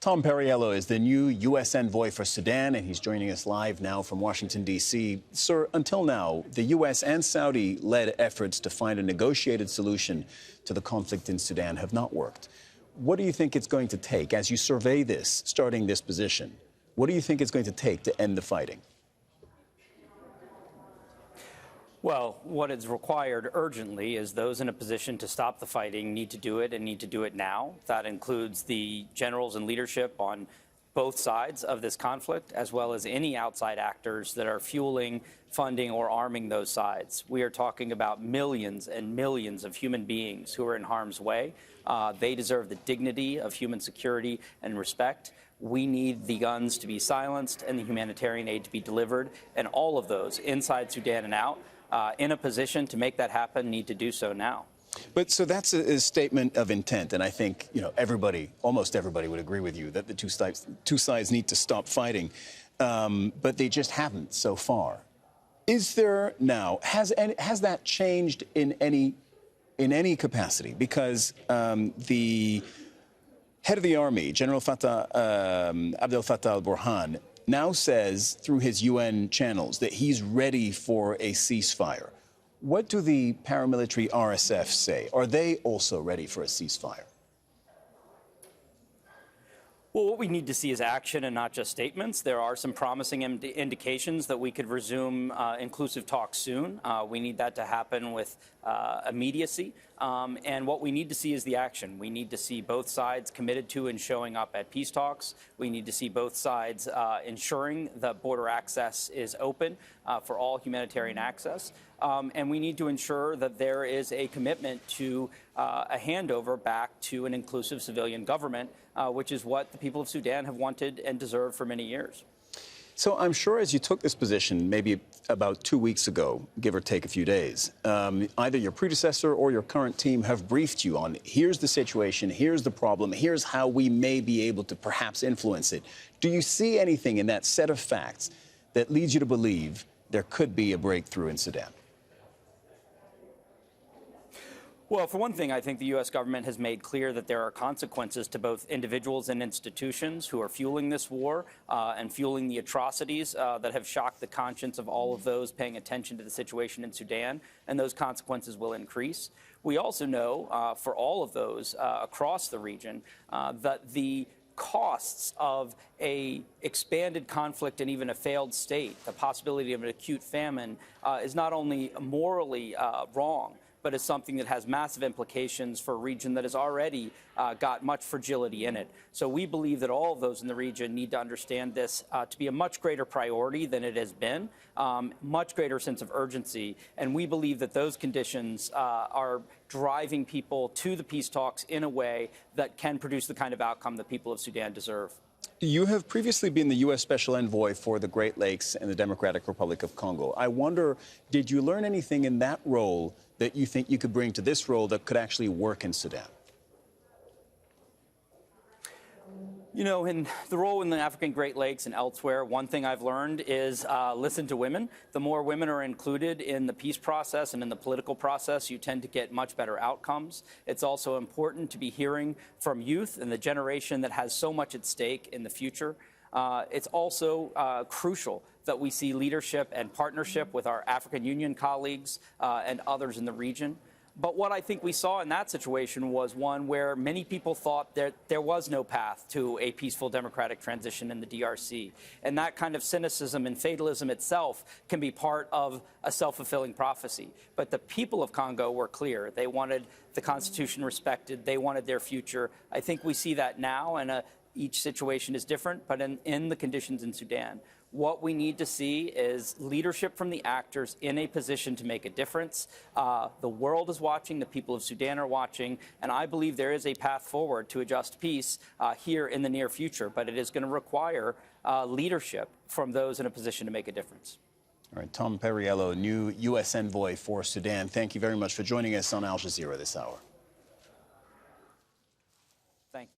Tom Perriello is the new US Envoy for Sudan, and he's joining us live now from Washington, D.C. Sir, until now, the US and Saudi-led efforts to find a negotiated solution to the conflict in Sudan have not worked. What do you think it's going to take, as you survey this, starting this position, what do you think it's going to take to end the fighting? Well, what is required urgently is those in a position to stop the fighting need to do it and need to do it now. That includes the generals and leadership on both sides of this conflict, as well as any outside actors that are fueling, funding, or arming those sides. We are talking about millions and millions of human beings who are in harm's way. They deserve the dignity of human security and respect. We need the guns to be silenced and the humanitarian aid to be delivered, and all of those, inside Sudan and out, in a position to make that happen, need to do so now. But so that's a statement of intent, and I think everybody, almost everybody, would agree with you that the two sides need to stop fighting, but they just haven't so far. Is there now has that changed in any capacity? Because the head of the army, General Abdel Fattah al-Burhan, now says through his UN channels that he's ready for a ceasefire. What do the paramilitary RSF say? Are they also ready for a ceasefire? Well, what we need to see is action and not just statements. There are some promising indications that we could resume inclusive talks soon. We need that to happen with immediacy. And what we need to see is the action. We need to see both sides committed to and showing up at peace talks. We need to see both sides ensuring that border access is open for all humanitarian access. And we need to ensure that there is a commitment to a handover back to an inclusive civilian government, which is what the people of Sudan have wanted and deserved for many years. So I'm sure as you took this position, maybe about 2 weeks ago, give or take a few days, either your predecessor or your current team have briefed you on, here's the situation, here's the problem, here's how we may be able to perhaps influence it. Do you see anything in that set of facts that leads you to believe there could be a breakthrough in Sudan? Well, for one thing, I think the U.S. government has made clear that there are consequences to both individuals and institutions who are fueling this war and fueling the atrocities that have shocked the conscience of all of those paying attention to the situation in Sudan, and those consequences will increase. We also know for all of those across the region that the costs of a expanded conflict and even a failed state, the possibility of an acute famine, is not only morally wrong, but is something that has massive implications for a region that has already got much fragility in it. So we believe that all of those in the region need to understand this to be a much greater priority than it has been, much greater sense of urgency. And we believe that those conditions are driving people to the peace talks in a way that can produce the kind of outcome that people of Sudan deserve. You have previously been the U.S. Special Envoy for the Great Lakes and the Democratic Republic of Congo. I wonder, did you learn anything in that role that you think you could bring to this role that could actually work in Sudan? You know, in the role in the African Great Lakes and elsewhere, one thing I've learned is listen to women. The more women are included in the peace process and in the political process, you tend to get much better outcomes. It's also important to be hearing from youth and the generation that has so much at stake in the future. It's also crucial that we see leadership and partnership with our African Union colleagues and others in the region. But what I think we saw in that situation was one where many people thought that there was no path to a peaceful democratic transition in the DRC. And that kind of cynicism and fatalism itself can be part of a self-fulfilling prophecy. But the people of Congo were clear. They wanted the Constitution respected. They wanted their future. I think we see that now, and each situation is different, but in the conditions in Sudan, what we need to see is leadership from the actors in a position to make a difference. The world is watching, the people of Sudan are watching, and I believe there is a path forward to a just peace here in the near future, but it is going to require leadership from those in a position to make a difference. All right, Tom Perriello, new U.S. Envoy for Sudan, thank you very much for joining us on Al Jazeera this hour.